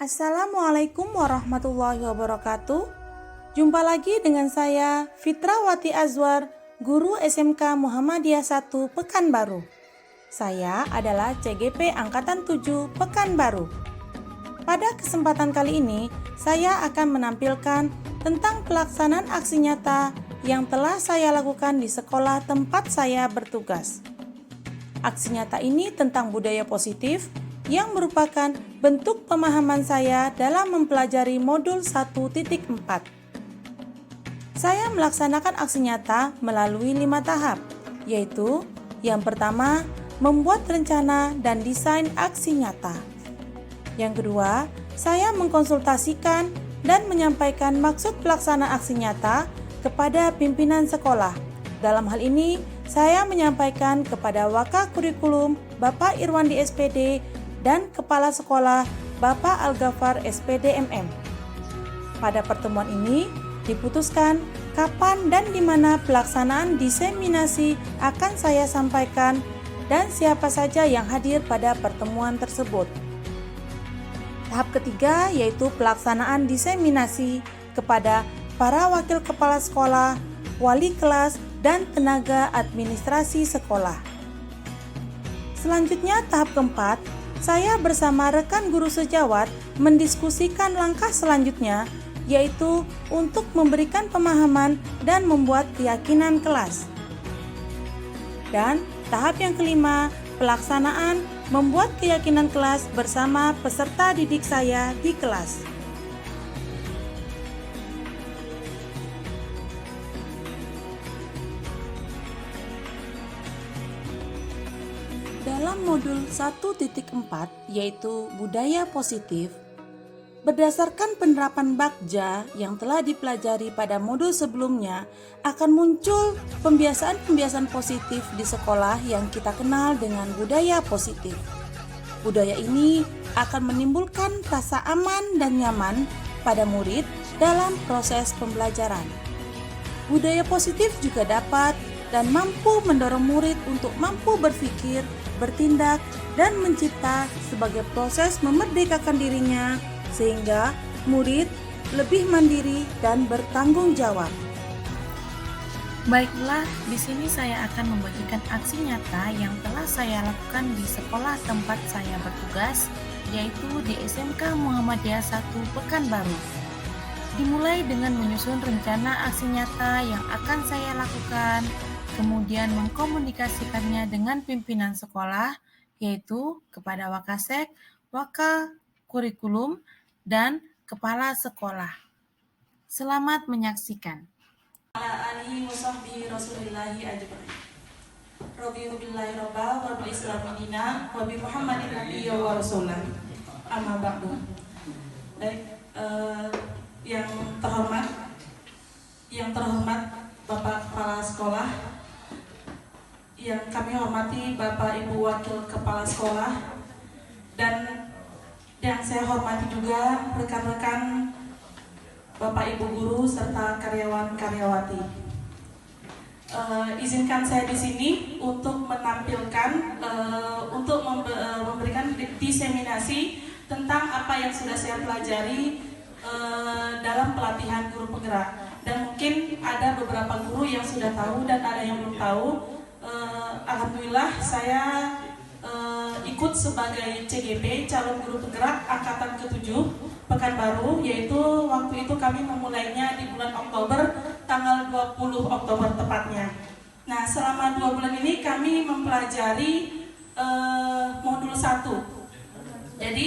Assalamualaikum warahmatullahi wabarakatuh. Jumpa lagi dengan saya Fitrawati Azwar, guru SMK Muhammadiyah 1 Pekanbaru. Saya adalah CGP Angkatan 7 Pekanbaru. Pada kesempatan kali ini, saya akan menampilkan tentang pelaksanaan aksi nyata yang telah saya lakukan di sekolah tempat saya bertugas. Aksi nyata ini tentang budaya positif yang merupakan bentuk pemahaman saya dalam mempelajari modul 1.4. Saya melaksanakan aksi nyata melalui 5 tahap, yaitu yang pertama, membuat rencana dan desain aksi nyata. Yang kedua, saya mengkonsultasikan dan menyampaikan maksud pelaksanaan aksi nyata kepada pimpinan sekolah. Dalam hal ini, saya menyampaikan kepada Waka Kurikulum Bapak Irwandi SPD dan Kepala Sekolah Bapak Al-Ghafar SPD MM. Pada pertemuan ini diputuskan kapan dan di mana pelaksanaan diseminasi akan saya sampaikan dan siapa saja yang hadir pada pertemuan tersebut. Tahap ketiga yaitu pelaksanaan diseminasi kepada para wakil kepala sekolah, wali kelas, dan tenaga administrasi sekolah. Selanjutnya tahap keempat, saya bersama rekan guru sejawat mendiskusikan langkah selanjutnya, yaitu untuk memberikan pemahaman dan membuat keyakinan kelas. Dan tahap yang kelima, pelaksanaan membuat keyakinan kelas bersama peserta didik saya di kelas. Dalam modul 1.4 yaitu budaya positif, berdasarkan penerapan Bagja yang telah dipelajari pada modul sebelumnya, akan muncul pembiasaan-pembiasaan positif di sekolah yang kita kenal dengan budaya positif. Budaya ini akan menimbulkan rasa aman dan nyaman pada murid dalam proses pembelajaran. Budaya positif juga dapat dan mampu mendorong murid untuk mampu berpikir, bertindak, dan mencipta sebagai proses memerdekakan dirinya sehingga murid lebih mandiri dan bertanggung jawab. Baiklah, di sini saya akan membagikan aksi nyata yang telah saya lakukan di sekolah tempat saya bertugas, yaitu di SMK Muhammadiyah 1 Pekanbaru. Dimulai dengan menyusun rencana aksi nyata yang akan saya lakukan, kemudian mengkomunikasikannya dengan pimpinan sekolah, yaitu kepada Wakasek, Waka Kurikulum, dan Kepala Sekolah. Selamat menyaksikan. Ala alihi wa sahbihi rasulillahi ajma'in. Radiyu billahi rabba wa bil islami dina wa bi Muhammadin nabiyya wa rasulah. Amma ba'du. Baik, yang terhormat Bapak Kepala Sekolah, yang kami hormati Bapak Ibu Wakil Kepala Sekolah, dan yang saya hormati juga rekan-rekan Bapak Ibu Guru serta karyawan-karyawati. Izinkan saya di sini untuk menampilkan, memberikan diseminasi tentang apa yang sudah saya pelajari dalam pelatihan guru penggerak. Dan mungkin ada beberapa guru yang sudah tahu dan ada yang belum tahu. Alhamdulillah saya ikut sebagai CGP, calon guru penggerak angkatan ke-7 Pekanbaru, yaitu waktu itu kami memulainya di bulan Oktober, tanggal 20 Oktober tepatnya. Nah, selama 2 bulan ini kami mempelajari modul 1. Jadi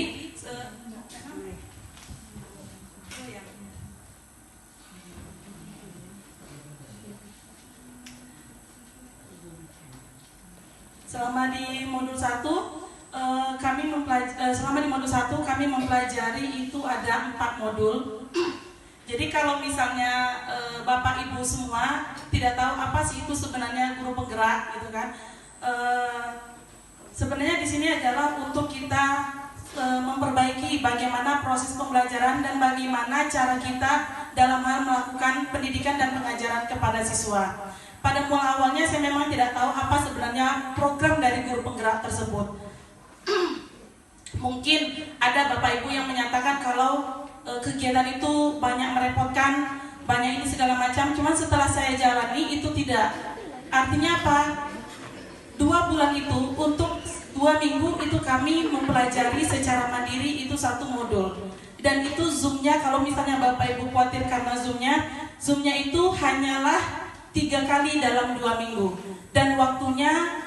selama di modul 1 kami mempelajari itu ada 4 modul. Jadi kalau misalnya Bapak Ibu semua tidak tahu apa sih itu sebenarnya guru penggerak gitu kan. Sebenarnya di sini adalah untuk kita memperbaiki bagaimana proses pembelajaran dan bagaimana cara kita dalam hal melakukan pendidikan dan pengajaran kepada siswa. Pada mula awalnya saya memang tidak tahu apa sebenarnya program dari guru penggerak tersebut. Mungkin ada Bapak Ibu yang menyatakan kalau kegiatan itu banyak merepotkan, banyak ini segala macam. Cuman setelah saya jalani itu tidak. Artinya apa? 2 bulan itu untuk 2 minggu itu kami mempelajari secara mandiri itu 1 modul. Dan itu Zoom-nya, kalau misalnya Bapak Ibu khawatir karena Zoom-nya itu hanyalah 3 kali dalam 2 minggu. Dan waktunya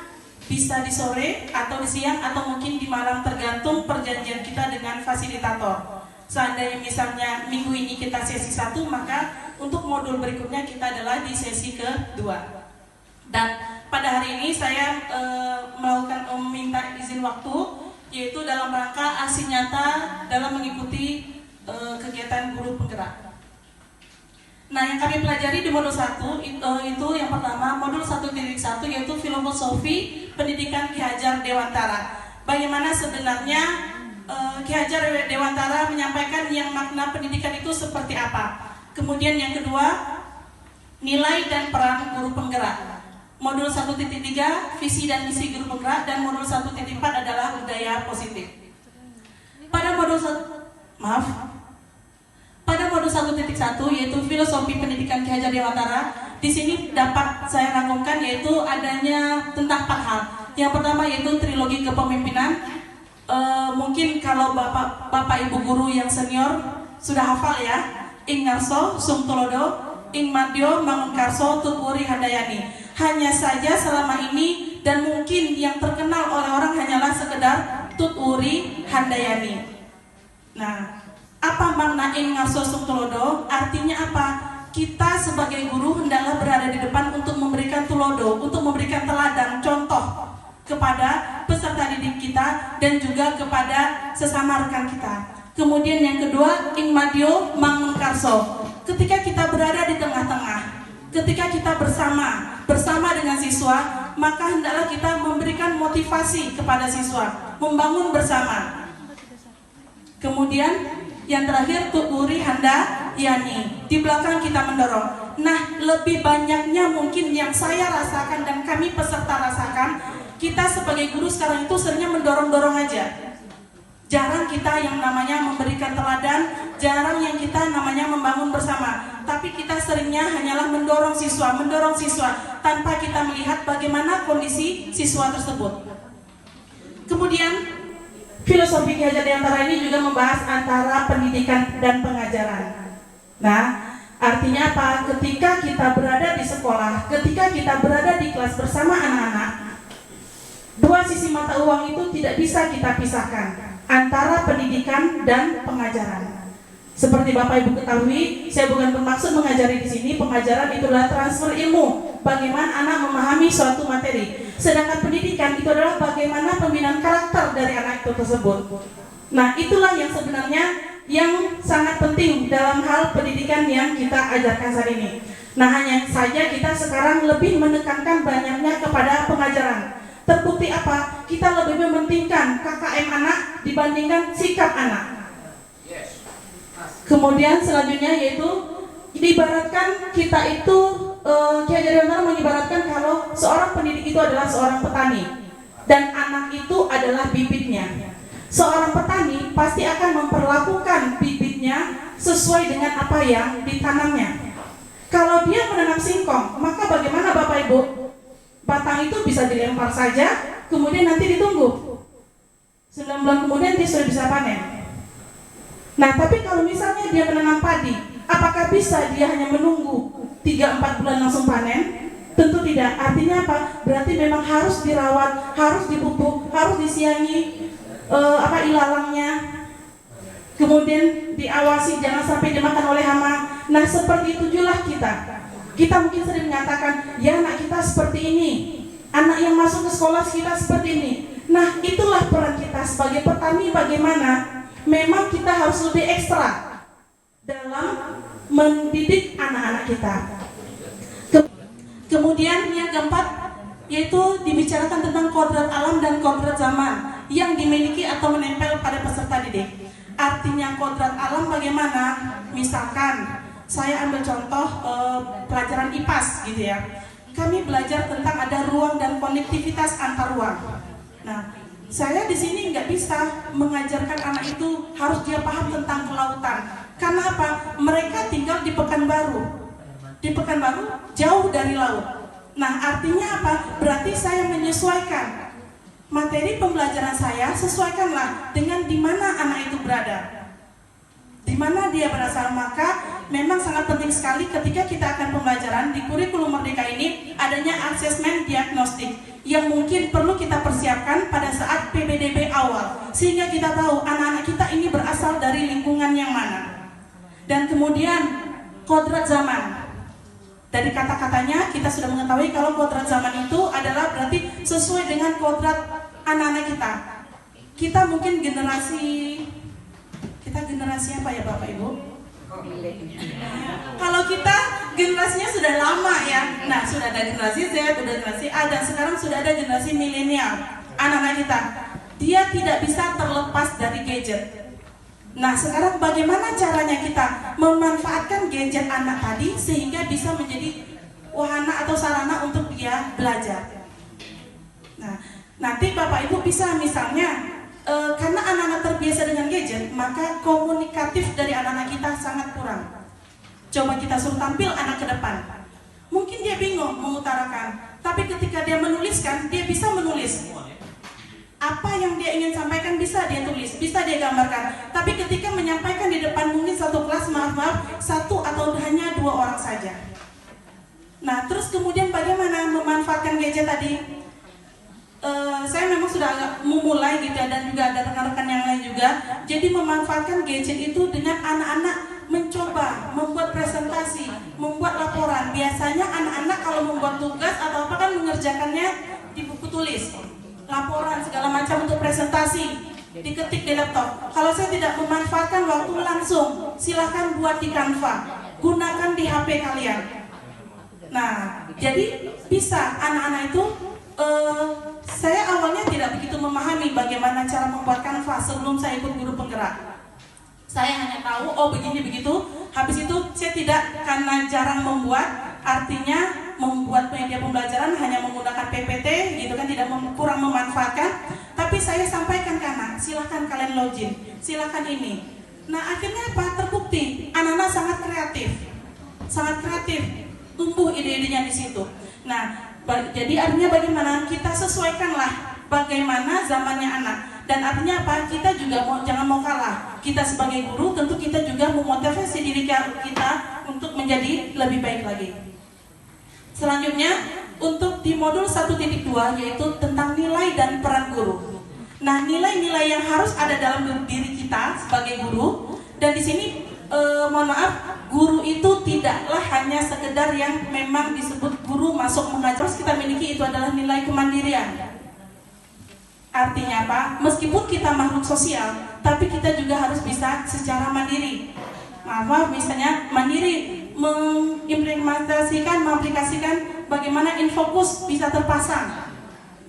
bisa di sore atau di siang atau mungkin di malam, tergantung perjanjian kita dengan fasilitator. Seandainya misalnya minggu ini kita sesi 1, maka untuk modul berikutnya kita adalah di sesi kedua. Dan pada hari ini saya meminta izin waktu, yaitu dalam rangka aksi nyata dalam mengikuti kegiatan guru penggerak. Nah, yang kami pelajari di modul 1 itu yang pertama, modul 1.1 yaitu filosofi pendidikan Ki Hajar Dewantara. Bagaimana sebenarnya Ki Hajar Dewantara menyampaikan yang makna pendidikan itu seperti apa. Kemudian yang kedua, nilai dan peran guru penggerak. Modul 1.3 visi dan misi guru penggerak, dan modul 1.4 adalah budaya positif. Pada modul 1.1 yaitu filosofi pendidikan Ki Hajar Dewantara, di sini dapat saya rangkumkan yaitu adanya tentang 4 hal. Yang pertama yaitu trilogi kepemimpinan. Mungkin kalau bapak ibu guru yang senior sudah hafal ya. Ing ngarso sung tulodo, ing madyo mangunkarso tutwuri handayani. Hanya saja selama ini dan mungkin yang terkenal oleh orang hanyalah sekedar tutwuri handayani. Nah, apa makna ing ngarso sung tulodo? Artinya apa? Kita sebagai guru hendaklah berada di depan untuk memberikan tulodo, untuk memberikan teladan, contoh kepada peserta didik kita dan juga kepada sesama rekan kita. Kemudian yang kedua, ing madyo mangunkarso. Ketika kita berada di tengah-tengah, ketika kita bersama dengan siswa, maka hendaklah kita memberikan motivasi kepada siswa, membangun bersama. Kemudian yang terakhir, tutwuri handayani, di belakang kita mendorong. Nah, lebih banyaknya mungkin yang saya rasakan dan kami peserta rasakan, kita sebagai guru sekarang itu seringnya mendorong-dorong aja. Jarang kita yang namanya memberikan teladan, jarang yang kita namanya membangun bersama. Tapi kita seringnya hanyalah mendorong siswa tanpa kita melihat bagaimana kondisi siswa tersebut. Kemudian filosofi Ki Hajar Dewantara ini juga membahas antara pendidikan dan pengajaran. Nah, artinya apa? Ketika kita berada di sekolah, ketika kita berada di kelas bersama anak-anak, 2 sisi mata uang itu tidak bisa kita pisahkan antara pendidikan dan pengajaran. Seperti Bapak Ibu ketahui, saya bukan bermaksud mengajari di sini. Pengajaran itu adalah transfer ilmu, bagaimana anak memahami suatu materi. Sedangkan pendidikan itu adalah bagaimana pembinaan karakter dari anak itu tersebut. Nah, itulah yang sebenarnya yang sangat penting dalam hal pendidikan yang kita ajarkan saat ini. Nah, hanya saja kita sekarang lebih menekankan banyaknya kepada pengajaran. Terbukti apa? Kita lebih mementingkan KKM anak dibandingkan sikap anak. Kemudian selanjutnya yaitu diibaratkan kita itu Ki Hajar Dewantara mengibaratkan kalau seorang pendidik itu adalah seorang petani dan anak itu adalah bibitnya. Seorang petani pasti akan memperlakukan bibitnya sesuai dengan apa yang ditanamnya. Kalau dia menanam singkong, maka bagaimana Bapak Ibu? Batang itu bisa dilempar saja, kemudian nanti ditunggu 9 bulan kemudian dia sudah bisa panen. Nah, tapi kalau misalnya dia menanam padi, apakah bisa dia hanya menunggu 3-4 bulan langsung panen? Tentu tidak. Artinya apa? Berarti memang harus dirawat, harus dipupuk, harus disiangi ilalangnya, kemudian diawasi jangan sampai dimakan oleh hama. Nah, seperti itu juga kita. Kita mungkin sering mengatakan, ya anak kita seperti ini, anak yang masuk ke sekolah kita seperti ini. Nah, itulah peran kita sebagai petani, bagaimana memang kita harus lebih ekstra dalam mendidik anak-anak kita. Kemudian yang keempat, yaitu dibicarakan tentang kodrat alam dan kodrat zaman yang dimiliki atau menempel pada peserta didik. Artinya kodrat alam bagaimana? Misalkan saya ambil contoh pelajaran IPAS gitu ya. Kami belajar tentang ada ruang dan konektivitas antar ruang. Nah, Saya di sini nggak bisa mengajarkan anak itu harus dia paham tentang kelautan. Karena apa? Mereka tinggal di Pekanbaru. Di Pekanbaru jauh dari laut. Nah, artinya apa? Berarti saya menyesuaikan materi pembelajaran saya, sesuaikanlah dengan di mana anak itu berada, di mana dia berasal. Maka memang sangat penting sekali ketika kita akan pembelajaran di kurikulum Merdeka ini adanya asesmen diagnostik yang mungkin perlu kita persiapkan pada saat PBDB awal, sehingga kita tahu anak-anak kita ini berasal dari lingkungan yang mana. Dan kemudian kodrat zaman. Dari kata-katanya kita sudah mengetahui kalau kodrat zaman itu adalah berarti sesuai dengan kodrat anak-anak kita. Kita mungkin generasi apa ya Bapak Ibu? Kalau kita generasinya sudah lama ya. Nah, sudah ada generasi Z, sudah generasi A, dan sekarang sudah ada generasi milenial. Anak-anak kita, dia tidak bisa terlepas dari gadget. Nah, sekarang bagaimana caranya kita memanfaatkan gadget anak tadi sehingga bisa menjadi wahana atau sarana untuk dia belajar. Nah, nanti Bapak Ibu bisa misalnya karena anak-anak terbiasa dengan gadget, maka komunikatif dari anak-anak kita sangat kurang. Coba kita suruh tampil anak ke depan, mungkin dia bingung mengutarakan, tapi ketika dia menuliskan, dia bisa menulis. Apa yang dia ingin sampaikan bisa dia tulis, bisa dia gambarkan. Tapi ketika menyampaikan di depan mungkin satu kelas, maaf, satu atau hanya 2 orang saja. Nah, terus kemudian bagaimana memanfaatkan gadget tadi? Saya memang sudah agak memulai gitu ya, dan juga ada rekan-rekan yang lain juga. Jadi memanfaatkan gadget itu dengan anak-anak mencoba membuat presentasi, membuat laporan. Biasanya anak-anak kalau membuat tugas atau apa kan mengerjakannya di buku tulis, laporan segala macam untuk presentasi diketik di laptop. Kalau saya tidak memanfaatkan waktu langsung, silahkan buat di Canva, gunakan di HP kalian. Nah, jadi bisa anak-anak itu saya awalnya tidak begitu memahami bagaimana cara membuat Canva sebelum saya ikut guru penggerak. Saya hanya tahu, oh begini begitu. Habis itu saya tidak, karena jarang membuat, artinya membuat media pembelajaran hanya menggunakan PPT, gitu kan, tidak kurang memanfaatkan. Tapi saya sampaikan ke anak, silahkan kalian login, silahkan ini. Nah, akhirnya apa? Terbukti anak-anak sangat kreatif, tumbuh ide-idenya di situ. Nah, jadi artinya bagaimana kita sesuaikanlah bagaimana zamannya anak. Dan artinya apa? Kita juga jangan mau kalah. Kita sebagai guru tentu kita juga memotivasi diri kita untuk menjadi lebih baik lagi. Selanjutnya untuk di modul 1.2 yaitu tentang nilai dan peran guru. Nah, nilai-nilai yang harus ada dalam diri kita sebagai guru. Dan di sini mohon maaf, guru itu tidaklah hanya sekedar yang memang disebut guru masuk mengajar. Kita miliki itu adalah nilai kemandirian. Artinya apa? Meskipun kita makhluk sosial, tapi kita juga harus bisa secara mandiri. Maaf, misalnya mandiri mengimplementasikan, mengaplikasikan bagaimana infokus bisa terpasang,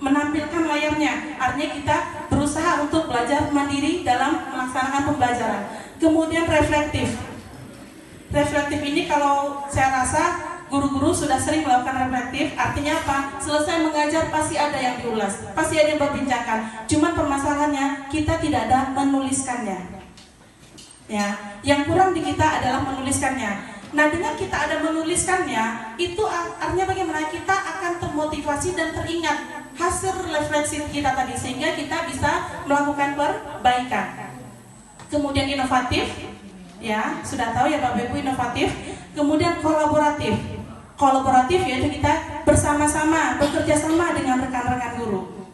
menampilkan layarnya. Artinya kita berusaha untuk belajar mandiri dalam melaksanakan pembelajaran. Kemudian reflektif. Reflektif ini kalau saya rasa guru-guru sudah sering melakukan reflektif. Artinya apa? Selesai mengajar pasti ada yang diulas, pasti ada yang berbincangkan. Cuman permasalahannya kita tidak ada menuliskannya. Ya, yang kurang di kita adalah menuliskannya. Nah, dengan kita ada menuliskannya, itu artinya bagaimana kita akan termotivasi dan teringat hasil refleksi kita tadi, sehingga kita bisa melakukan perbaikan. Kemudian inovatif, ya sudah tahu ya Bapak Ibu, inovatif. Kemudian kolaboratif. Kolaboratif yaitu kita bersama-sama, bekerja sama dengan rekan-rekan guru.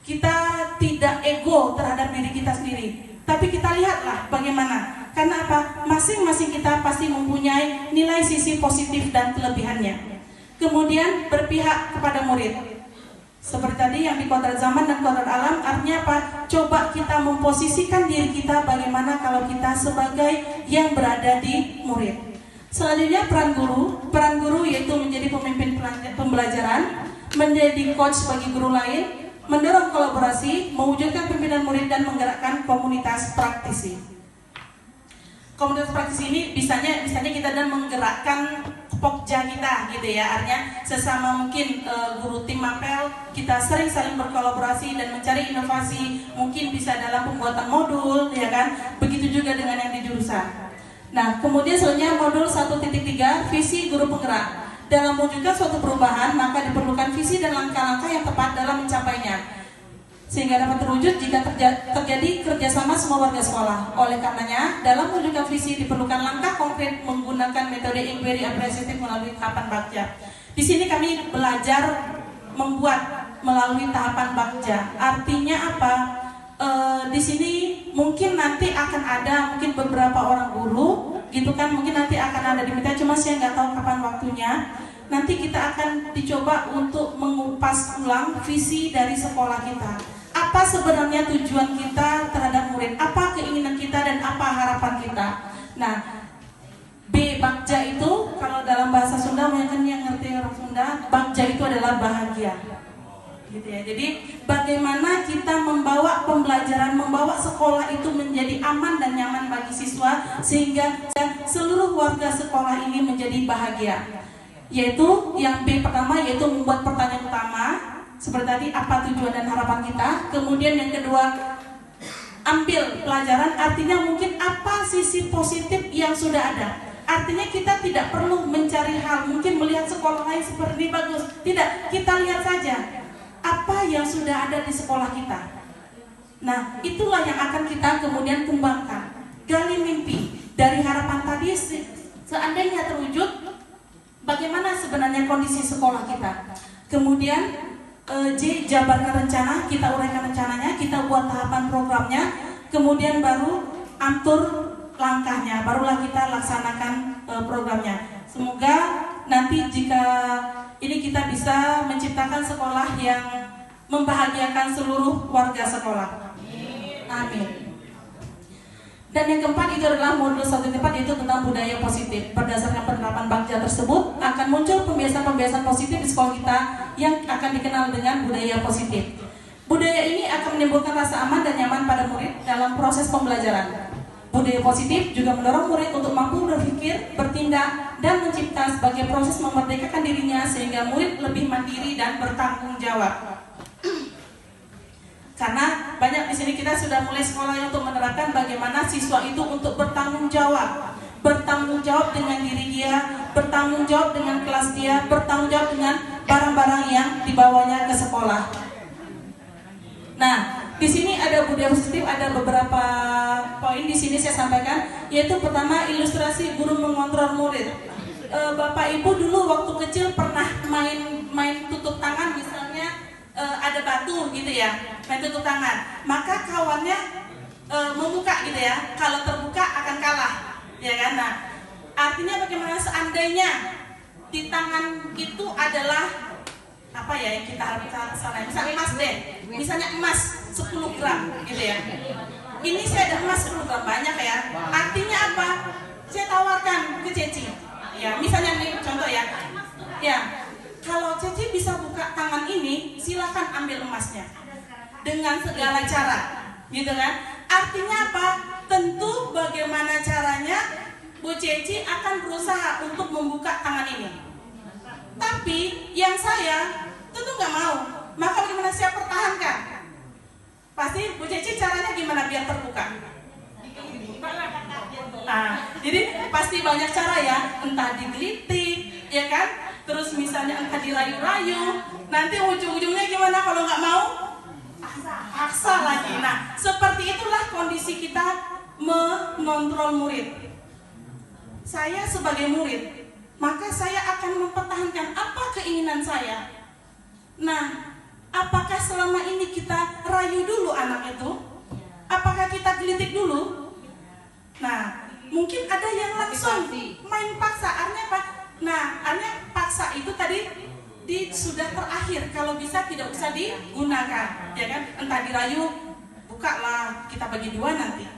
Kita tidak ego terhadap diri kita sendiri, tapi kita lihatlah bagaimana. Karena apa? Masing-masing kita pasti mempunyai nilai sisi positif dan kelebihannya. Kemudian berpihak kepada murid. Seperti tadi yang di kodrat zaman dan kodrat alam, artinya apa? Coba kita memposisikan diri kita bagaimana kalau kita sebagai yang berada di murid. Selanjutnya peran guru. Peran guru yaitu menjadi pemimpin pembelajaran, menjadi coach bagi guru lain, mendorong kolaborasi, mewujudkan pimpinan murid dan menggerakkan komunitas praktisi. Komunitas praktisi ini bisanya kita dan menggerakkan pokja kita gitu ya, artinya sesama mungkin guru tim mapel kita sering saling berkolaborasi dan mencari inovasi, mungkin bisa dalam pembuatan modul ya kan, begitu juga dengan yang di jurusan. Nah kemudian selanjutnya modul 1.3 visi guru penggerak. Dalam mewujudkan suatu perubahan maka diperlukan visi dan langkah-langkah yang tepat dalam mencapainya, sehingga dapat terwujud jika terjadi kerjasama semua warga sekolah. Oleh karenanya, dalam mewujudkan visi diperlukan langkah konkret menggunakan metode inquiry apresiatif melalui tahapan bagja. Di sini kami belajar membuat melalui tahapan bagja. Artinya apa? Di sini mungkin nanti akan ada mungkin beberapa orang guru, gitu kan? Mungkin nanti akan ada diminta, cuma saya nggak tahu kapan waktunya. Nanti kita akan dicoba untuk mengupas ulang visi dari sekolah kita. Apa sebenarnya tujuan kita terhadap murid? Apa keinginan kita dan apa harapan kita? Nah, B bagja itu kalau dalam bahasa Sunda, mungkin yang ngerti orang Sunda, bagja itu adalah bahagia. Gitu ya. Jadi bagaimana kita membawa pembelajaran, membawa sekolah itu menjadi aman dan nyaman bagi siswa sehingga seluruh warga sekolah ini menjadi bahagia. Yaitu yang B pertama, yaitu membuat pertanyaan utama seperti tadi, apa tujuan dan harapan kita. Kemudian yang kedua, ambil pelajaran, artinya mungkin apa sisi positif yang sudah ada. Artinya kita tidak perlu mencari hal, mungkin melihat sekolah lain seperti ini bagus, tidak, kita lihat saja apa yang sudah ada di sekolah kita. Nah itulah yang akan kita kemudian kembangkan. Gali mimpi dari harapan tadi, seandainya terwujud, bagaimana sebenarnya kondisi sekolah kita. Kemudian J, jabarkan rencana, kita uraikan rencananya, kita buat tahapan programnya, kemudian baru atur langkahnya, barulah kita laksanakan programnya. Semoga nanti jika ini kita bisa menciptakan sekolah yang membahagiakan seluruh warga sekolah. Amin. Dan yang keempat itu adalah modul 1.4, yaitu tentang budaya positif. Berdasarkan penerapan bagja tersebut akan muncul pembiasaan-pembiasaan positif di sekolah kita yang akan dikenal dengan budaya positif. Budaya ini akan menimbulkan rasa aman dan nyaman pada murid dalam proses pembelajaran. Budaya positif juga mendorong murid untuk mampu berpikir, bertindak, dan mencipta sebagai proses memerdekakan dirinya sehingga murid lebih mandiri dan bertanggung jawab. Karena banyak di sini kita sudah mulai sekolah untuk menerapkan bagaimana siswa itu untuk bertanggung jawab dengan diri dia, bertanggung jawab dengan kelas dia, bertanggung jawab dengan barang-barang yang dibawanya ke sekolah. Nah, di sini ada budaya positif, ada beberapa poin di sini saya sampaikan, yaitu pertama, ilustrasi guru mengontrol murid. Bapak Ibu dulu waktu kecil pernah main tutup tangan, misalnya ada batu gitu ya, main tutup tangan, maka kawannya membuka gitu ya, kalau terbuka akan kalah, ya kan? Nah, artinya bagaimana seandainya di tangan itu adalah apa ya yang kita harapkan sana, misalnya emas deh, misalnya emas 10 gram gitu ya, ini saya ada emas 10 gram, banyak ya, artinya apa? Saya tawarkan ke Ceci, ya misalnya nih contoh ya, kalau Ceci bisa buka tangan ini, silahkan ambil emasnya dengan segala cara, gitu kan? Artinya apa? Tentu bagaimana caranya Bu Ceci akan berusaha untuk membuka tangan ini. Tapi yang saya tentu nggak mau. Maka bagaimana saya pertahankan? Pasti Bu Ceci caranya gimana biar terbuka? Nah, jadi pasti banyak cara ya, entah digelitik, ya kan? Terus misalnya entah dirayu-rayu, nanti ujung-ujungnya gimana kalau nggak mau? Paksa lagi. Nah, seperti itulah kondisi kita mengontrol murid. Saya sebagai murid, maka saya akan mempertahankan apa keinginan saya. Nah, apakah selama ini kita rayu dulu anak itu? Apakah kita gelitik dulu? Nah, mungkin ada yang langsung main paksa. Artinya apa? Nah, artinya paksa itu tadi sudah terakhir, kalau bisa tidak usah digunakan, ya kan? Entah dirayu, bukalah kita bagi 2 nanti,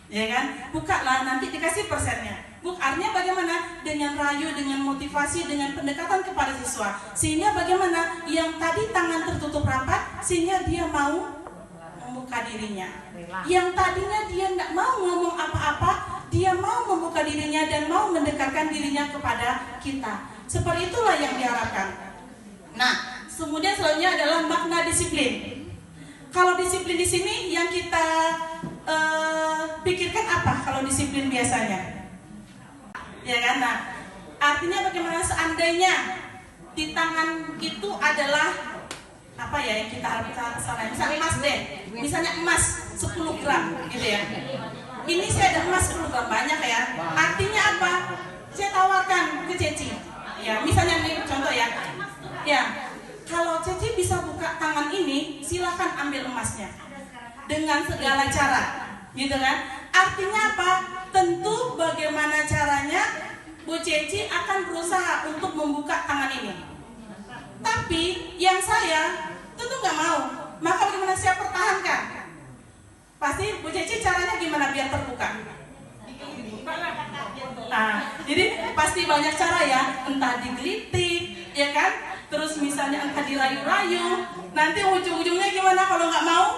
ya kan? Bukalah nanti dikasih persennya. Artinya bagaimana? Dengan rayu, dengan motivasi, dengan pendekatan kepada siswa, sehingga bagaimana yang tadi tangan tertutup rapat, sehingga dia mau membuka dirinya. Yang tadinya dia tidak mau ngomong apa-apa, dia mau membuka dirinya dan mau mendekatkan dirinya kepada kita. seperti itulah yang diharapkan. Nah, kemudian selanjutnya adalah makna disiplin. Kalau disiplin di sini yang kita pikirkan apa kalau disiplin biasanya? Ya kan? Nah, artinya bagaimana seandainya di tangan itu adalah apa ya yang kita harapkan sana? Misalnya emas deh, misalnya emas 10 gram gitu ya. Ini saya ada emas 10 gram, banyak ya. Artinya apa? Saya tawarkan ke Ceci. Ya, misalnya nih contoh ya. Ya, kalau Ceci bisa buka tangan ini, silakan ambil emasnya dengan segala cara, gitu kan? Artinya apa? Tentu bagaimana caranya Bu Ceci akan berusaha untuk membuka tangan ini. Tapi yang saya tentu nggak mau. Maka bagaimana saya pertahankan? Pasti Bu Ceci caranya gimana biar terbuka? Nah, jadi pasti banyak cara ya, entah digelitik, ya kan? Terus misalnya entah dirayu-rayu, nanti ujung-ujungnya gimana kalau nggak mau?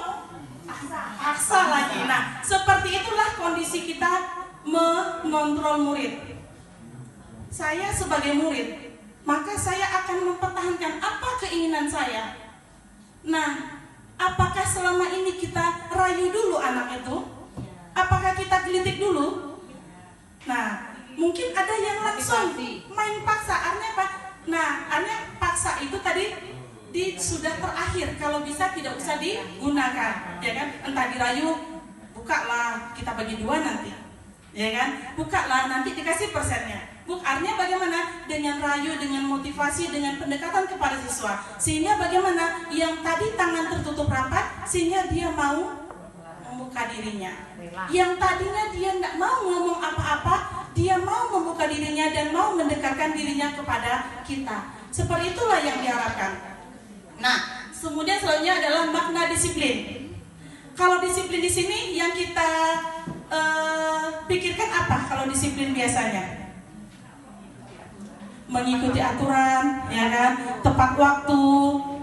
Paksa lagi. Nah, seperti itulah kondisi kita mengontrol murid. Saya sebagai murid, maka saya akan mempertahankan apa keinginan saya. Nah, apakah selama ini kita rayu dulu anak itu? Apakah kita gelitik dulu? Nah, mungkin ada yang langsung main paksa. Artinya apa? Nah, artinya paksa itu tadi sudah terakhir. Kalau bisa tidak usah digunakan, ya kan? Entah dirayu, bukalah kita bagi 2 nanti, ya kan? Bukalah nanti dikasih persennya. Artinya bagaimana? Dengan rayu, dengan motivasi, dengan pendekatan kepada siswa. Sehingga bagaimana? Yang tadi tangan tertutup rapat, sehingga dia mau membuka dirinya. Yang tadinya dia nggak mau ngomong apa-apa, dia mau membuka dirinya dan mau mendekatkan dirinya kepada kita. Seperti itulah yang diharapkan. Nah, kemudian selanjutnya adalah makna disiplin. Kalau disiplin di sini yang kita pikirkan apa? Kalau disiplin biasanya mengikuti aturan, ya kan? Tepat waktu,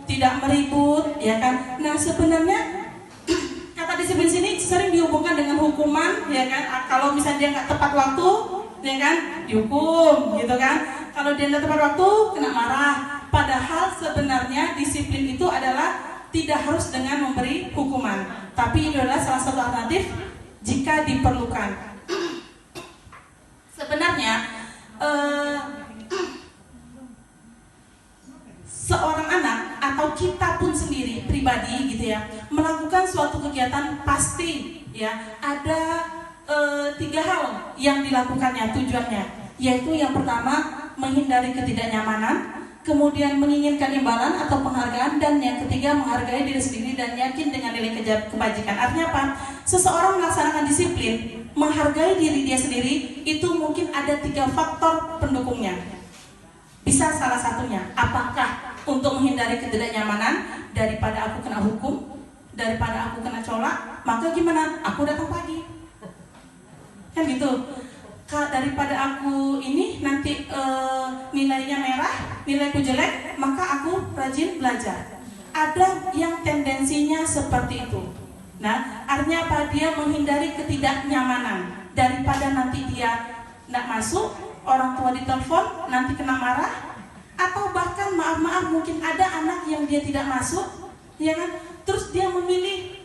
tidak meribut, ya kan? Nah, sebenarnya kata disiplin sini sering dihubungkan dengan hukuman, ya kan? Kalau misalnya dia nggak tepat waktu, ya kan? Dihukum, gitu kan? Kalau dia nggak tepat waktu, kena marah. Padahal sebenarnya disiplin itu adalah tidak harus dengan memberi hukuman, tapi itu adalah salah satu alternatif jika diperlukan. Sebenarnya seorang anak atau kita pun sendiri pribadi gitu ya, melakukan suatu kegiatan pasti ya ada 3 hal yang dilakukannya tujuannya, yaitu yang pertama menghindari ketidaknyamanan, kemudian menginginkan imbalan atau penghargaan, dan yang ketiga menghargai diri sendiri dan yakin dengan nilai kebajikan. Artinya apa? Seseorang melaksanakan disiplin, menghargai diri dia sendiri, itu mungkin ada 3 faktor pendukungnya. Bisa salah satunya, apakah untuk menghindari ketidaknyamanan, daripada aku kena hukum, daripada aku kena colak, maka gimana? Aku datang pagi, kan gitu. Daripada aku ini nanti nilainya merah, nilaiku jelek, maka aku rajin belajar. Ada yang tendensinya seperti itu. Nah, artinya apa? Dia menghindari ketidaknyamanan, daripada nanti dia nggak masuk, orang tua ditelepon, nanti kena marah, atau bahkan maaf mungkin ada anak yang dia tidak masuk, ya kan? Terus dia memilih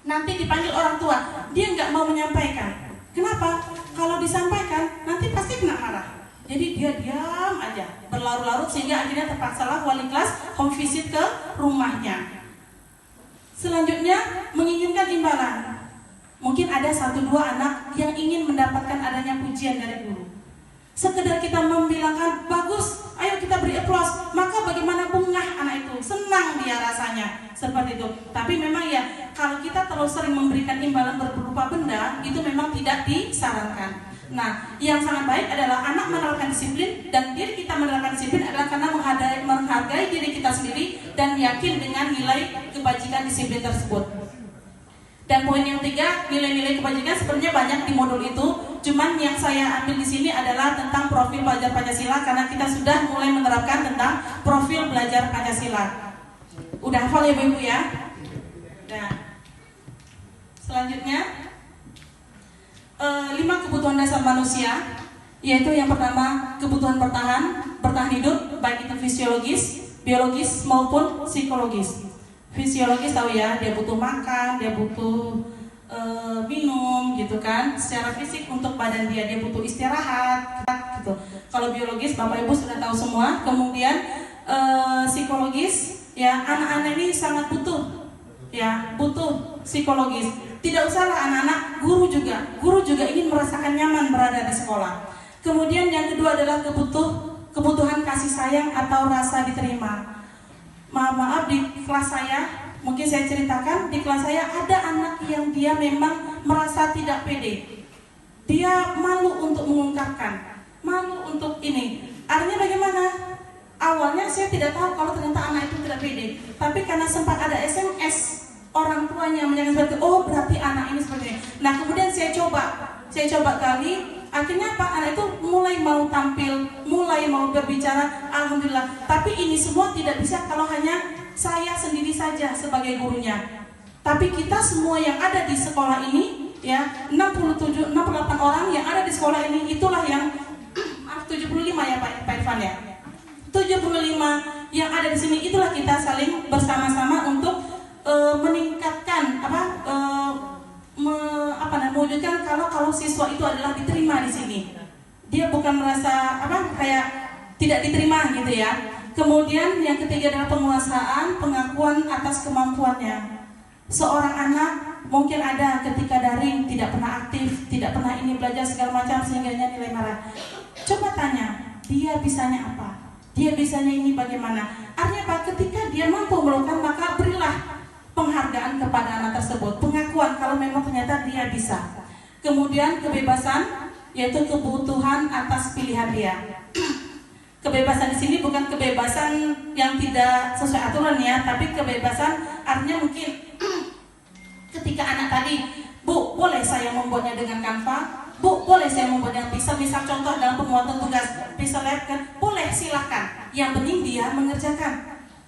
nanti dipanggil orang tua, dia nggak mau menyampaikan. Kenapa? Kalau disampaikan nanti pasti kena marah. Jadi dia diam aja, berlarut-larut, sehingga akhirnya terpaksalah wali kelas home visit ke rumahnya. Selanjutnya menginginkan imbalan. Mungkin ada 1-2 anak yang ingin mendapatkan adanya pujian dari guru. Sekedar kita membilangkan bagus, ayo kita beri aplaus, maka bagaimana bungah anak itu, senang dia rasanya seperti itu. Tapi memang ya, kalau kita terlalu sering memberikan imbalan berupa benda, itu memang tidak disarankan. Nah, yang sangat baik adalah anak menerapkan disiplin, dan diri kita menerapkan disiplin adalah karena menghargai diri kita sendiri dan yakin dengan nilai kebajikan disiplin tersebut. Dan poin yang 3, nilai-nilai kebajikan sebenarnya banyak di modul itu. Cuman yang saya ambil di sini adalah tentang profil belajar Pancasila, karena kita sudah mulai menerapkan tentang profil belajar Pancasila. Udah hafal ya Bu Ibu ya? Nah, selanjutnya 5 kebutuhan dasar manusia. yaitu yang pertama kebutuhan bertahan hidup, baik itu fisiologis, biologis maupun psikologis. Fisiologis tahu ya, dia butuh makan, dia butuh minum gitu kan, secara fisik untuk badan dia butuh istirahat gitu. Kalau biologis Bapak Ibu sudah tahu semua. Kemudian psikologis ya, anak-anak ini sangat butuh psikologis. Tidak usahlah anak-anak, guru juga ingin merasakan nyaman berada di sekolah. Kemudian yang kedua adalah kebutuhan kasih sayang atau rasa diterima. Maaf di kelas saya, mungkin saya ceritakan, di kelas saya ada anak yang dia memang merasa tidak pede. Dia malu untuk mengungkapkan, malu untuk ini. Artinya bagaimana? Awalnya saya tidak tahu kalau ternyata anak itu tidak pede. Tapi karena sempat ada SMS orang tuanya menyatakan seperti, oh berarti anak ini seperti ini. Nah kemudian saya coba kali. Akhirnya Pak, anak itu mulai mau tampil, mulai mau berbicara, alhamdulillah. Tapi ini semua tidak bisa kalau hanya saya sendiri saja sebagai gurunya. Tapi kita semua yang ada di sekolah ini, ya 68 orang yang ada di sekolah ini, itulah yang 75 ya Pak Irfan ya. 75 yang ada di sini, itulah kita saling bersama-sama untuk meningkatkan mewujudkan kalau siswa itu adalah diterima di sini. Dia bukan merasa kayak tidak diterima gitu ya. Kemudian yang ketiga adalah penguasaan, pengakuan atas kemampuannya. Seorang anak mungkin ada ketika daring tidak pernah aktif, tidak pernah ini belajar segala macam sehingga nilai marah. Coba tanya, dia bisanya apa? Dia bisanya ini bagaimana? Artinya apa? Ketika dia mampu melakukan, maka berilah penghargaan kepada anak tersebut, pengakuan kalau memang ternyata dia bisa. Kemudian kebebasan, yaitu kebutuhan atas pilihan dia. Kebebasan di sini bukan kebebasan yang tidak sesuai aturan ya, tapi kebebasan artinya mungkin ketika anak tadi, Bu, boleh saya membuatnya dengan Canva? Bu, boleh saya membuatnya misal contoh dalam pembuatan tugas bisa lihat kan? Boleh, silakan. Yang penting dia mengerjakan.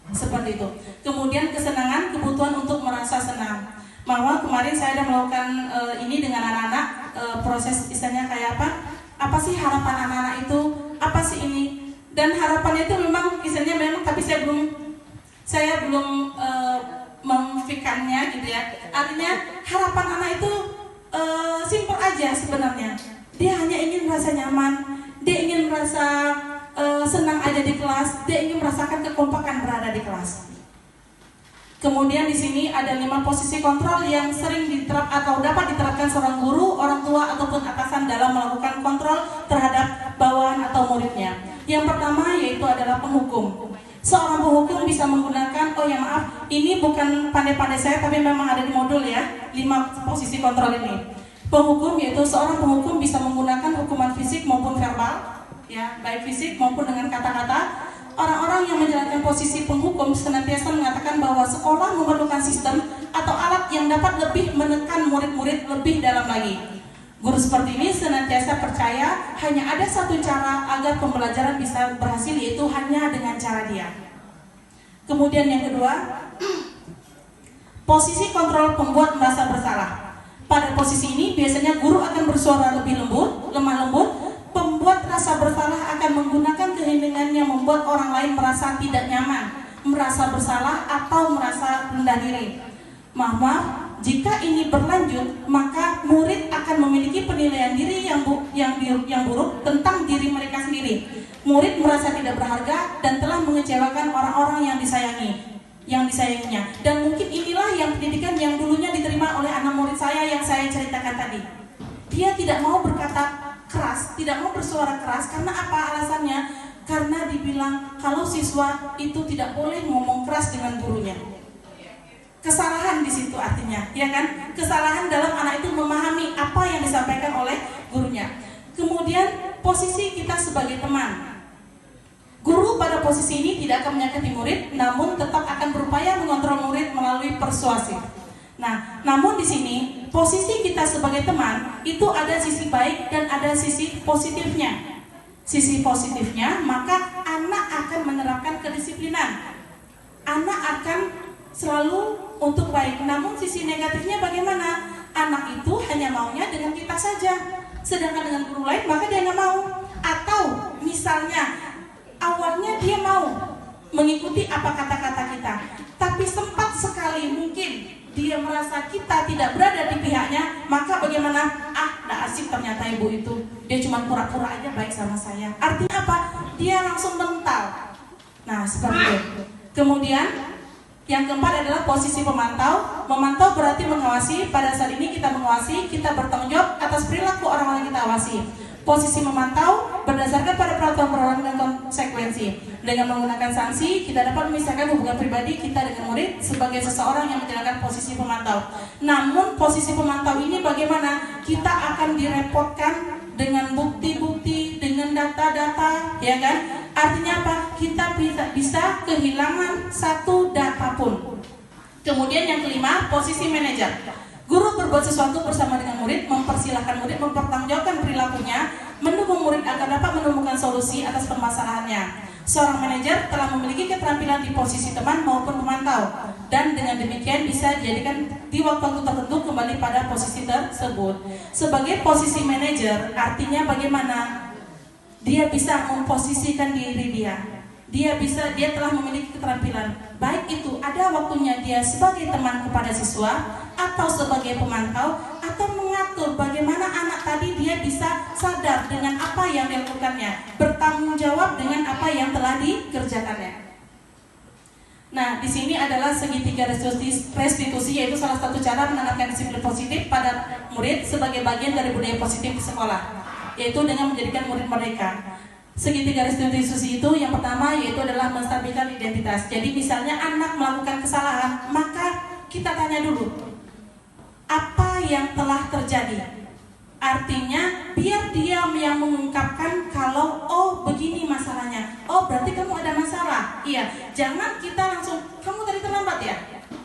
Seperti itu. Kemudian kesenangan, kebutuhan untuk merasa senang. Bahwa kemarin saya ada melakukan ini dengan anak-anak, proses istilahnya kayak apa? Apa sih harapan anak-anak itu? Apa sih ini? Dan harapannya itu memang istilahnya memang, tapi saya belum memfikirkannya gitu ya. Artinya harapan anak itu simpel aja sebenarnya. Dia hanya ingin merasa nyaman, dia ingin merasa senang aja di kelas, dia ingin merasakan kekompakan berada di kelas. Kemudian di sini ada 5 posisi kontrol yang sering atau dapat diterapkan seorang guru, orang tua ataupun atasan dalam melakukan kontrol terhadap bawahan atau muridnya. Yang pertama yaitu adalah penghukum. Seorang penghukum bisa menggunakan, ini bukan pandai-pandai saya tapi memang ada di modul ya, 5 posisi kontrol ini. Penghukum yaitu seorang penghukum bisa menggunakan hukuman fisik maupun verbal, ya, baik fisik maupun dengan kata-kata. Orang-orang yang menjalankan posisi penghukum senantiasa mengatakan bahwa sekolah memerlukan sistem atau alat yang dapat lebih menekan murid-murid lebih dalam lagi. Guru seperti ini senantiasa percaya hanya ada satu cara agar pembelajaran bisa berhasil, yaitu hanya dengan cara dia. Kemudian yang kedua, posisi kontrol pembuat merasa bersalah. Pada posisi ini biasanya guru akan bersuara lebih lemah lembut. Pembuat rasa bersalah akan menggunakan keheningannya membuat orang lain merasa tidak nyaman, merasa bersalah atau merasa rendah diri. Maaf, jika ini berlanjut, maka murid akan memiliki penilaian diri yang buruk tentang diri mereka sendiri. Murid merasa tidak berharga dan telah mengecewakan orang-orang yang disayanginya. Dan mungkin inilah yang pendidikan yang dulunya diterima oleh anak murid saya yang saya ceritakan tadi. Dia tidak mau berkata keras, tidak mau bersuara keras. Karena apa alasannya? Karena dibilang kalau siswa itu tidak boleh ngomong keras dengan gurunya. Kesalahan di situ artinya, ya kan? Kesalahan dalam anak itu memahami apa yang disampaikan oleh gurunya. Kemudian posisi kita sebagai teman. Guru pada posisi ini tidak akan menyakiti murid, namun tetap akan berupaya mengontrol murid melalui persuasif. Nah, namun di sini posisi kita sebagai teman itu ada sisi baik dan ada sisi positifnya. Sisi positifnya, maka anak akan menerapkan kedisiplinan. Anak akan selalu untuk baik. Namun sisi negatifnya bagaimana? Anak itu hanya maunya dengan kita saja. sedangkan dengan guru lain maka dia nggak mau. Atau misalnya awalnya dia mau mengikuti apa kata-kata kita, tapi sempat sekali mungkin dia merasa kita tidak berada di pihaknya, maka bagaimana? Nggak asik ternyata ibu itu, dia cuma pura-pura aja baik sama saya. Artinya apa? Dia langsung mental. Nah, seperti itu. Kemudian yang keempat adalah posisi pemantau. Memantau berarti mengawasi. Pada saat ini kita mengawasi, kita bertanggung jawab atas perilaku orang-orang yang kita awasi. Posisi memantau berdasarkan pada peraturan peraturan dan konsekuensi. Dengan menggunakan sanksi, kita dapat memisahkan hubungan pribadi kita dengan murid sebagai seseorang yang menjalankan posisi pemantau. Namun posisi pemantau ini bagaimana? Kita akan direpotkan dengan bukti-bukti, dengan data-data, ya kan? Artinya apa? Kita bisa kehilangan satu data pun. Kemudian yang kelima, posisi manajer. Guru berbuat sesuatu bersama dengan murid, mempersilahkan murid mempertanggungjawabkan perilakunya, mendukung murid agar dapat menemukan solusi atas permasalahannya. Seorang manajer telah memiliki keterampilan di posisi teman maupun pemantau, dan dengan demikian bisa dijadikan di waktu-waktu tertentu kembali pada posisi tersebut. Sebagai posisi manajer, artinya bagaimana? Dia bisa memposisikan diri dia. Dia telah memiliki keterampilan, baik itu ada waktunya dia sebagai teman kepada siswa, atau sebagai pemantau, atau mengatur bagaimana anak tadi dia bisa sadar dengan apa yang dilakukannya, bertanggung jawab dengan apa yang telah dikerjakannya. Nah, di sini adalah segitiga restitusi, yaitu salah satu cara menanamkan disiplin positif pada murid sebagai bagian dari budaya positif di sekolah, yaitu dengan menjadikan murid mereka. Segitiga restitusi itu yang pertama yaitu adalah menstabilkan identitas. Jadi misalnya anak melakukan kesalahan, maka kita tanya dulu, apa yang telah terjadi? Artinya biar dia yang mengungkapkan kalau oh begini masalahnya, oh berarti kamu ada masalah. Iya, jangan kita langsung kamu tadi terlambat ya,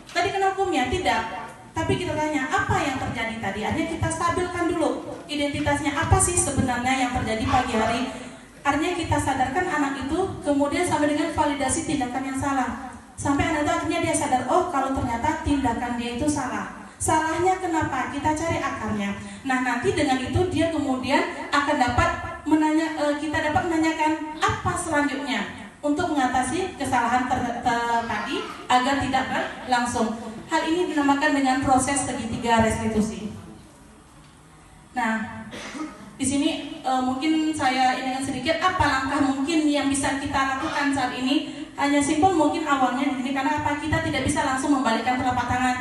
tadi kena hukumnya, tidak. Tapi kita tanya apa yang terjadi tadi. Artinya kita stabilkan dulu identitasnya, apa sih sebenarnya yang terjadi pagi hari. Artinya kita sadarkan anak itu, kemudian sampai dengan validasi tindakan yang salah. Sampai anak itu akhirnya dia sadar, oh kalau ternyata tindakan dia itu salah. Salahnya kenapa? Kita cari akarnya. Nah, nanti dengan itu dia kemudian akan dapat kita dapat menanyakan apa selanjutnya untuk mengatasi kesalahan tadi agar tidak berlangsung. Hal ini dinamakan dengan proses segitiga restitusi. Nah, di sini mungkin saya ingatkan sedikit apa langkah mungkin yang bisa kita lakukan saat ini. Hanya simpel mungkin awalnya di sini, karena apa? Kita tidak bisa langsung membalikkan telapak tangan,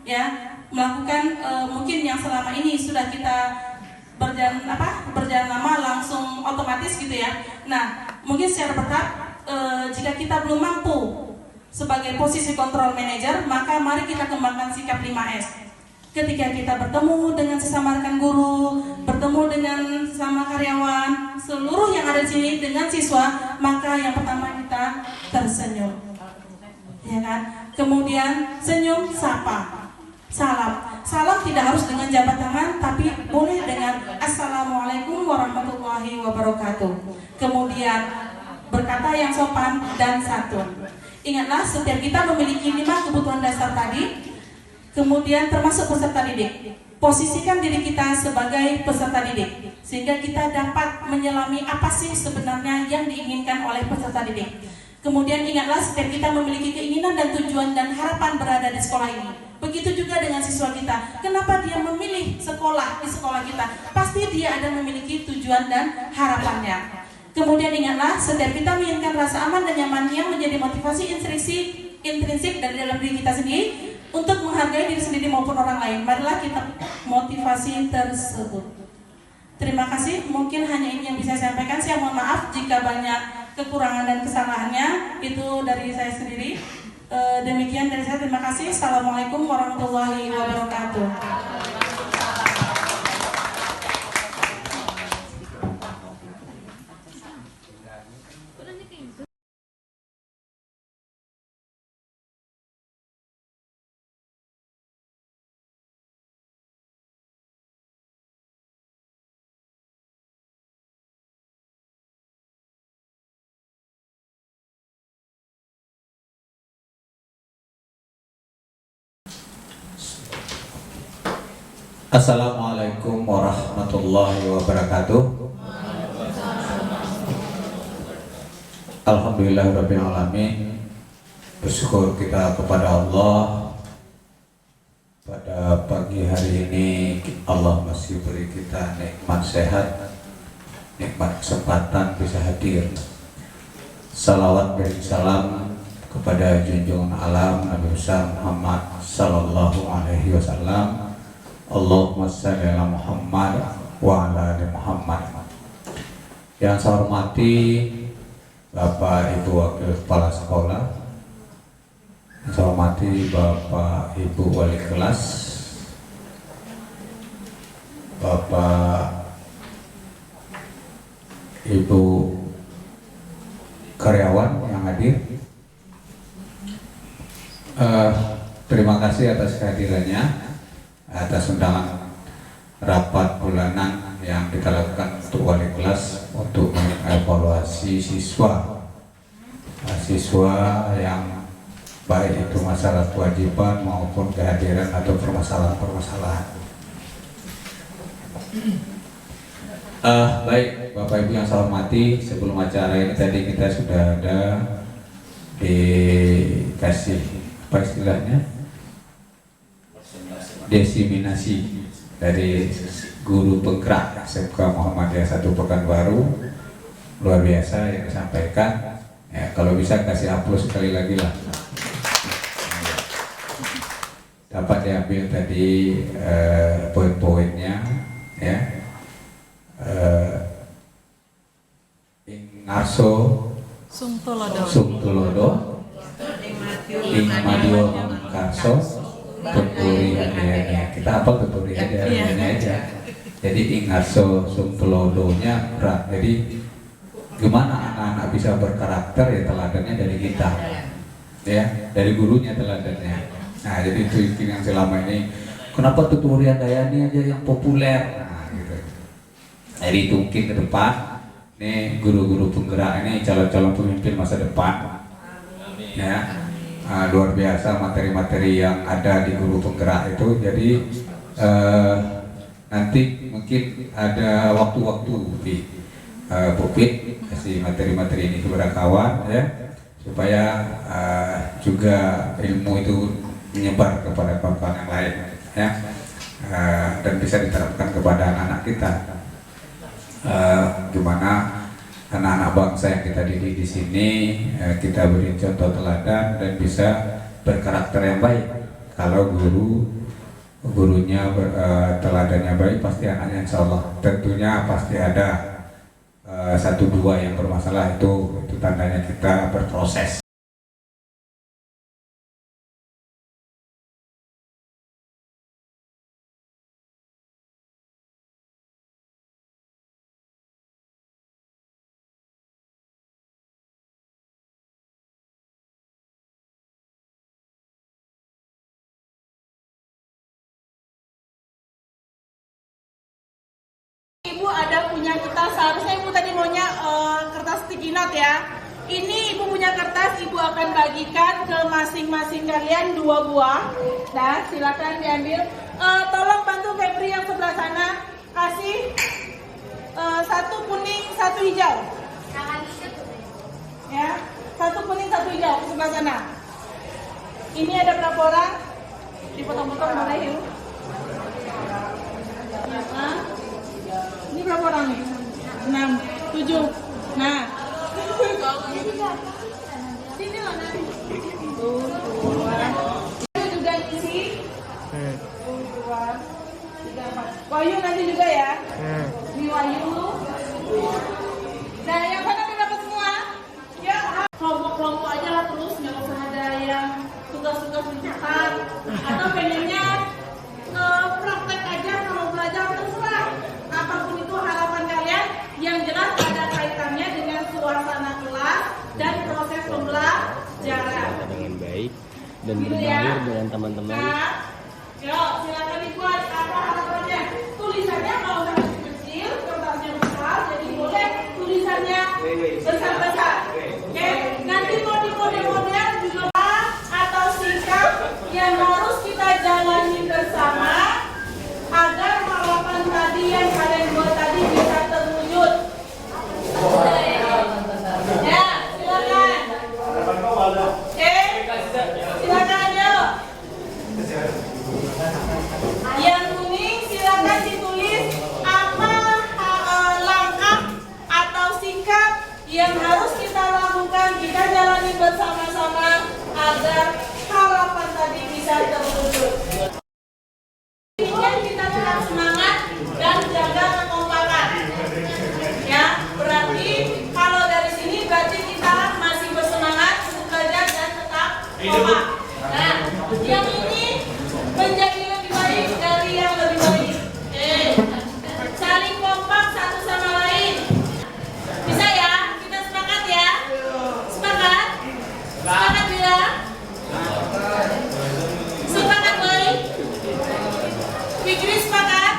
ya. Melakukan mungkin yang selama ini sudah kita berjalan lama langsung otomatis gitu ya. Nah, mungkin secara bertahap jika kita belum mampu sebagai posisi kontrol manager, maka mari kita kembangkan sikap 5S. Ketika kita bertemu dengan sesama rekan guru, bertemu dengan sesama karyawan, seluruh yang ada di sini dengan siswa, maka yang pertama kita tersenyum, ya kan? Kemudian senyum, sapa, salam. Salam tidak harus dengan jabat tangan, tapi boleh dengan Assalamualaikum warahmatullahi wabarakatuh. Kemudian berkata yang sopan dan santun. Ingatlah, setiap kita memiliki 5 kebutuhan dasar tadi. Kemudian termasuk peserta didik. Posisikan diri kita sebagai peserta didik, sehingga kita dapat menyelami apa sih sebenarnya yang diinginkan oleh peserta didik. Kemudian ingatlah, setiap kita memiliki keinginan dan tujuan dan harapan berada di sekolah ini. Begitu juga dengan siswa kita. Kenapa dia memilih sekolah di sekolah kita? Pasti dia ada memiliki tujuan dan harapannya. Kemudian ingatlah, setiap kita menginginkan rasa aman dan nyaman yang menjadi motivasi intrinsik dari dalam diri kita sendiri untuk menghargai diri sendiri maupun orang lain. Marilah kita motivasi tersebut. Terima kasih, mungkin hanya ini yang bisa saya sampaikan. Saya mohon maaf jika banyak kekurangan dan kesalahannya, itu dari saya sendiri. Demikian dari saya, terima kasih. Assalamualaikum warahmatullahi wabarakatuh. Assalamualaikum Assalamualaikum warahmatullahi wabarakatuh. Alhamdulillahirabbil alamin. Bersyukur kita kepada Allah. Pada pagi hari ini Allah masih beri kita nikmat sehat, nikmat kesempatan bisa hadir. Salawat dan salam kepada junjungan alam Nabi besar Muhammad sallallahu alaihi wasallam. Allahumma shalli ala Muhammad wa ala ali Muhammad. Yang saya hormati Bapak Ibu Wakil Kepala Sekolah, yang saya hormati Bapak Ibu Wali Kelas, Bapak Ibu karyawan yang hadir. Terima kasih atas kehadirannya, atas undangan rapat bulanan yang kita lakukan untuk wali kelas untuk mengevaluasi siswa yang baik itu masalah kewajiban maupun kehadiran atau permasalahan-permasalahan. Baik Bapak Ibu yang saya hormati, sebelum acara ini tadi kita sudah ada dikasih apa istilahnya, desiminasi dari guru penggerak SMK Muhammadiyah 1 Pekanbaru. Luar biasa yang disampaikan ya, kalau bisa kasih aplaus sekali lagi lah. Dapat diambil tadi poin-poinnya ya. Ingarso Sumtulodo Ing Madio Karso Tuturi hadiahnya. Kita apa tuturi hadiahnya aja. Jadi Ingarso Sumtulodonya berat. Jadi gimana anak-anak bisa berkarakter ya, teladannya dari kita ya, dari gurunya teladannya. Nah jadi itu yang selama ini kenapa tuturi hadiahnya aja yang populer. Nah gitu. Jadi itu mungkin ke depan nih guru-guru penggerak ini calon-calon pemimpin masa depan ya. Luar biasa materi-materi yang ada di guru penggerak itu. Jadi nanti mungkin ada waktu-waktu di Pupit kasih materi-materi ini kepada kawan ya, supaya juga ilmu itu menyebar kepada kawan-kawan yang lain ya, dan bisa diterapkan kepada anak-anak kita. Gimana anak-anak bangsa yang kita didik di sini kita beri contoh teladan dan bisa berkarakter yang baik. Kalau gurunya teladannya baik, pasti anaknya insya Allah tentunya pasti ada 1-2 yang bermasalah. Itu tandanya kita berproses. Ibu ada punya kertas, seharusnya Ibu tadi maunya kertas sticky note ya. Ini Ibu punya kertas, Ibu akan bagikan ke masing-masing kalian 2 buah. Nah, silakan diambil. Tolong bantu Febri yang sebelah sana, kasih 1 kuning, 1 hijau. Ya, 1 kuning, 1 hijau ke sebelah sana. Ini ada berapa orang? Dipotong-potong boleh yuk. Ini berapa orang nih? 6, 7. Nah, sini loh nanti. Itu juga isi. 2, 3, 4. Wahyu nanti juga ya. Ini Wahyu. Nah, yang mana udah dapat semua? Ya, kelompok-kelompok aja lah terus, nggak usah ada yang tugas-tugas liputan atau pengennya praktek aja kalau belajar terserah. Apapun itu harapan kalian yang jelas ada kaitannya dengan suasana kelas dan proses pembelajaran dengan baik dan gitu berbaur ya? dengan teman-teman. Nah, yuk silakan dibuat apa harapannya. Tulisannya kalau usah kecil, kertasnya besar, jadi boleh tulisannya besar-besar. Oke, nanti mau di model-model juga atau sikap yang harus kita jalani bersama agar harapan yang harus kita lakukan, kita jalani bersama-sama agar harapan tadi bisa terwujud. Kemudian kita tetap semangat dan jaga kekompakan. Ya, berarti kalau dari sini berarti kita masih bersemangat untuk belajar dan tetap kompak. Nah, yang ini menjadi lebih baik dari yang lebih baik. Saling kompak satu sama lain. Bisa ya? Kita sepakat ya? Sepakat? Sepakat bilang? Sepakat boy? Fikri sepakat?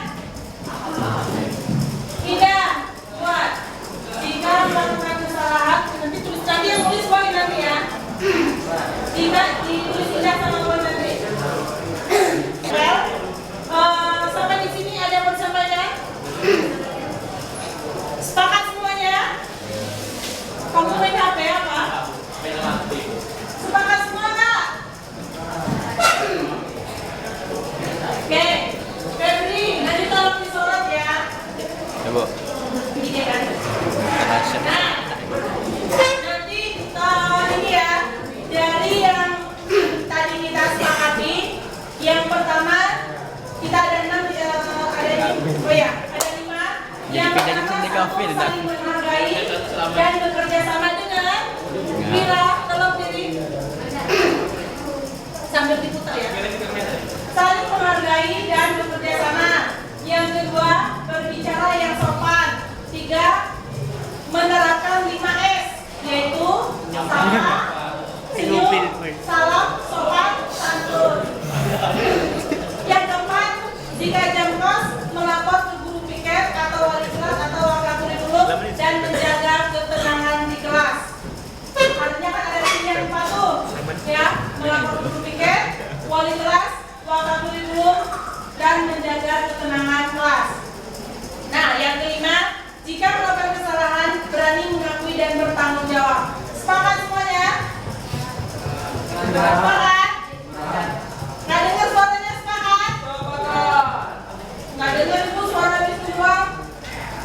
Tidak. Buat. Jika melakukan kesalahan, nanti tulis tadi yang tulis boy nanti ya. Tidak ditulis tidak sama boy nanti. Sampai di sini ada yang bersampaikan? Sepakat semuanya? Kamu main HP apa? Sepakat semua nggak? Oke, Febri, nanti tolong disorot ya. Ya, Bu. Ini kan? Makasih. Nah, nanti ini ya, dari yang tadi kita sepakati, yang pertama kita ada 6, ada 5. Yang pertama satu, saling menghargai dan bekerja sama dengan Mira, tolong diri sambil diputar ya. Saling menghargai dan bekerja sama. Yang kedua, berbicara yang sopan. 3, menerapkan 5S, yaitu salam, senyum, salam, sopan, santun. Yang keempat, jika jam kos melapor ke guru piket atau wali kelas atau wakil kurikulum dan menjaga ketenangan di kelas. Artinya kan ada sini yang 4 tuh, ya, melapor ke guru piket, wali kelas, wakil kurikulum dan menjaga ketenangan kelas. Nah, yang kelima, jika melakukan kesalahan berani mengakui dan bertanggung jawab. Sepakat semuanya? Sepakat? Nggak dengar suaranya sepakat? Nggak dengar ibu suara itu doang?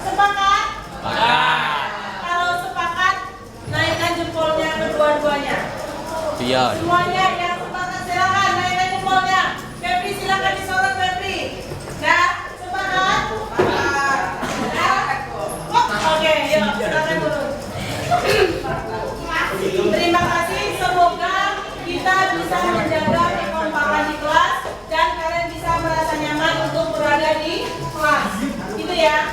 Sepakat? Kalau sepakat, naikkan jempolnya kedua-duanya. Iya. Semuanya yang sepakat silakan naikkan jempolnya. Febri silakan disorot Febri. Nah, sepakat? Oke, yuk silakan turun. Terima kasih, semoga kita bisa menjaga kekompakan di kelas dan kalian bisa merasa nyaman untuk berada di kelas. Gitu ya.